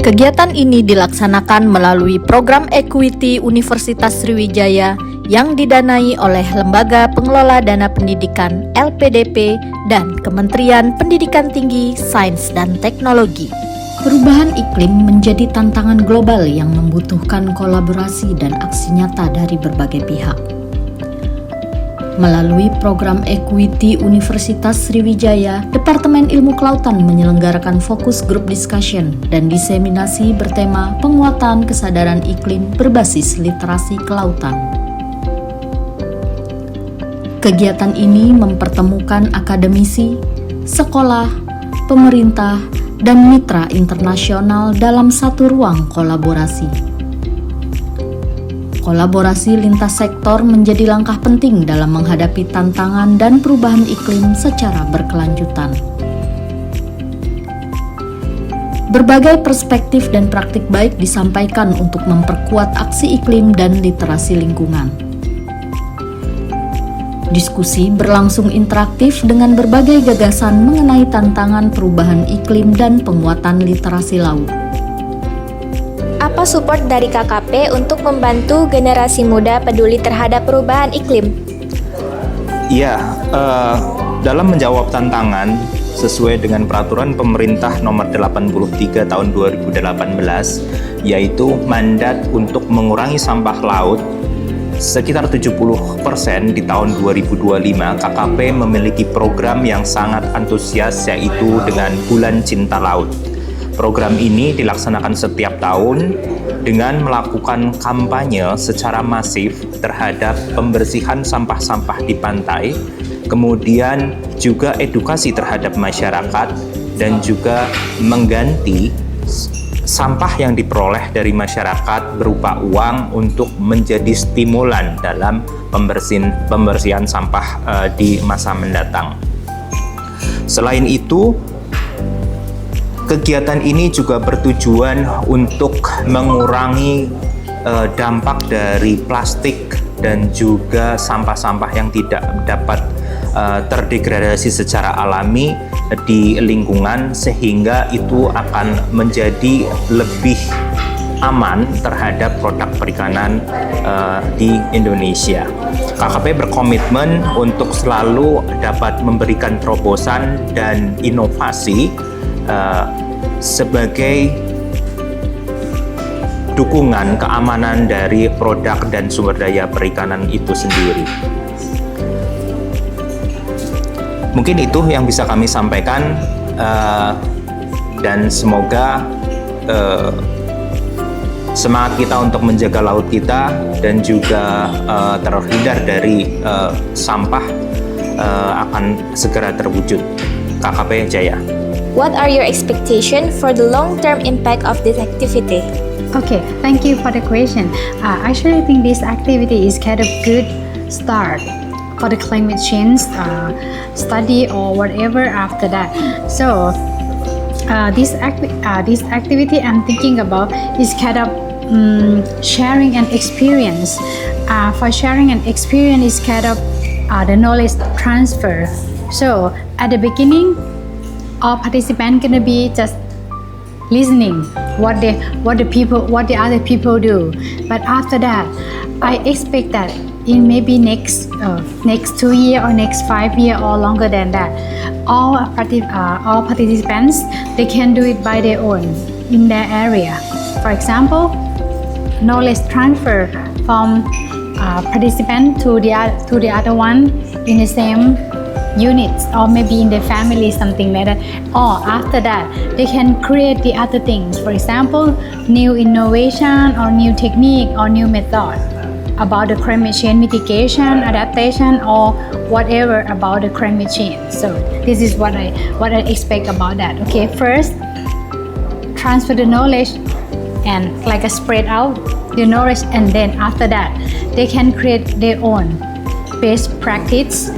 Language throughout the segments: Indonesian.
Kegiatan ini dilaksanakan melalui program Equity Universitas Sriwijaya yang didanai oleh Lembaga Pengelola Dana Pendidikan (LPDP) dan Kementerian Pendidikan Tinggi, Sains dan Teknologi. Perubahan iklim menjadi tantangan global yang membutuhkan kolaborasi dan aksi nyata dari berbagai pihak. Melalui program Equity Universitas Sriwijaya, Departemen Ilmu Kelautan menyelenggarakan fokus group discussion dan diseminasi bertema penguatan kesadaran iklim berbasis literasi kelautan. Kegiatan ini mempertemukan akademisi, sekolah, pemerintah, dan mitra internasional dalam satu ruang kolaborasi. Kolaborasi lintas sektor menjadi langkah penting dalam menghadapi tantangan dan perubahan iklim secara berkelanjutan. Berbagai perspektif dan praktik baik disampaikan untuk memperkuat aksi iklim dan literasi lingkungan. Diskusi berlangsung interaktif dengan berbagai gagasan mengenai tantangan perubahan iklim dan penguatan literasi laut. Apa support dari KKP untuk membantu generasi muda peduli terhadap perubahan iklim? Ya, dalam menjawab tantangan sesuai dengan peraturan pemerintah nomor 83 tahun 2018, yaitu mandat untuk mengurangi sampah laut sekitar 70% di tahun 2025, KKP memiliki program yang sangat antusias, yaitu dengan Bulan Cinta Laut. Program ini dilaksanakan setiap tahun dengan melakukan kampanye secara masif terhadap pembersihan sampah-sampah di pantai, kemudian juga edukasi terhadap masyarakat, dan juga mengganti sampah yang diperoleh dari masyarakat berupa uang untuk menjadi stimulan dalam pembersihan sampah di masa mendatang. Selain itu, kegiatan ini juga bertujuan untuk mengurangi dampak dari plastik dan juga sampah-sampah yang tidak dapat terdegradasi secara alami di lingkungan, sehingga itu akan menjadi lebih aman terhadap produk perikanan di Indonesia. KKP berkomitmen untuk selalu dapat memberikan terobosan dan inovasi sebagai dukungan keamanan dari produk dan sumber daya perikanan itu sendiri. Mungkin itu yang bisa kami sampaikan, dan semoga semangat kita untuk menjaga laut kita dan juga terhindar dari sampah akan segera terwujud. KKP Jaya. What are your expectations for the long-term impact of this activity? Okay, thank you for the question. Actually, I think this activity is kind of good start for the climate change study or whatever after that. So, this activity I'm thinking about is kind of sharing an experience. For sharing an experience is kind of the knowledge transfer. So, at the beginning, all participants gonna be just listening what the other people do, but after that I expect that in maybe next 2 years or next 5 years or longer than that, all participants, they can do it by their own in their area. For example, knowledge transfer from participant to the other one in the same units or maybe in the family, something like that. Or after that, they can create the other things. For example, new innovation or new technique or new method about the climate change mitigation, adaptation, or whatever about the climate change. So this is what I expect about that. Okay, first, transfer the knowledge and like a spread out the knowledge, and then after that, they can create their own best practice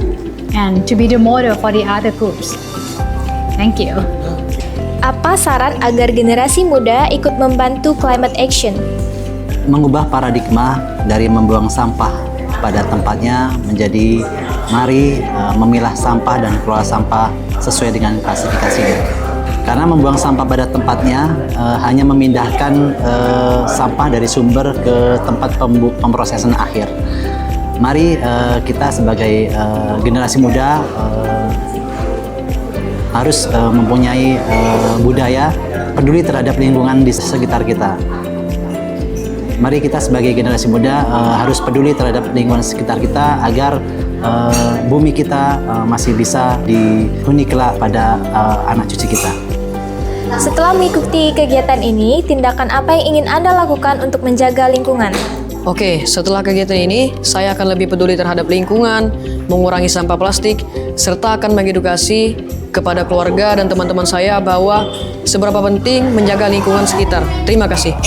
and to be the model for the other groups. Thank you. Apa saran agar generasi muda ikut membantu climate action? Mengubah paradigma dari membuang sampah pada tempatnya menjadi mari memilah sampah dan kelola sampah sesuai dengan klasifikasinya. Karena membuang sampah pada tempatnya hanya memindahkan sampah dari sumber ke tempat pemrosesan akhir. Mari kita sebagai generasi muda harus mempunyai budaya peduli terhadap lingkungan di sekitar kita. Mari kita sebagai generasi muda harus peduli terhadap lingkungan sekitar kita agar bumi kita masih bisa dihuni kelak pada anak cucu kita. Setelah mengikuti kegiatan ini, tindakan apa yang ingin Anda lakukan untuk menjaga lingkungan? Oke, setelah kegiatan ini, saya akan lebih peduli terhadap lingkungan, mengurangi sampah plastik, serta akan mengedukasi kepada keluarga dan teman-teman saya bahwa seberapa penting menjaga lingkungan sekitar. Terima kasih.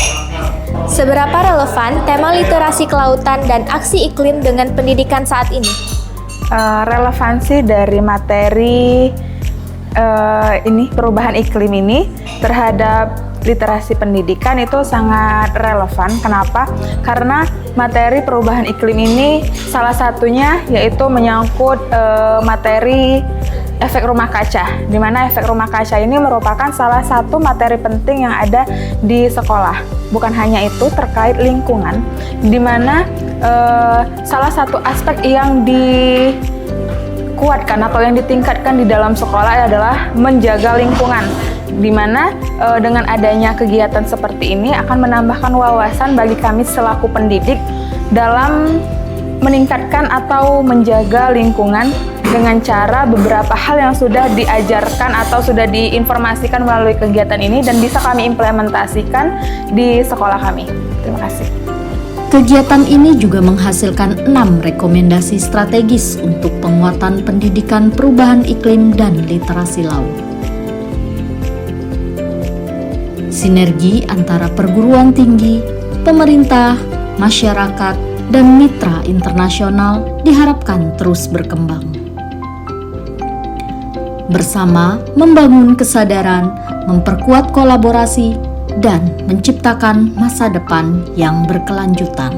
Seberapa relevan tema literasi kelautan dan aksi iklim dengan pendidikan saat ini? Relevansi dari materi perubahan iklim ini terhadap literasi pendidikan itu sangat relevan. Kenapa? Karena materi perubahan iklim ini salah satunya yaitu menyangkut materi efek rumah kaca, di mana efek rumah kaca ini merupakan salah satu materi penting yang ada di sekolah. Bukan hanya itu, terkait lingkungan, di mana salah satu aspek yang dikuatkan atau yang ditingkatkan di dalam sekolah adalah menjaga lingkungan, di mana dengan adanya kegiatan seperti ini akan menambahkan wawasan bagi kami selaku pendidik dalam meningkatkan atau menjaga lingkungan dengan cara beberapa hal yang sudah diajarkan atau sudah diinformasikan melalui kegiatan ini dan bisa kami implementasikan di sekolah kami. Terima kasih. Kegiatan ini juga menghasilkan 6 rekomendasi strategis untuk penguatan pendidikan perubahan iklim dan literasi laut. Sinergi antara perguruan tinggi, pemerintah, masyarakat, dan mitra internasional diharapkan terus berkembang. Bersama membangun kesadaran, memperkuat kolaborasi, dan menciptakan masa depan yang berkelanjutan.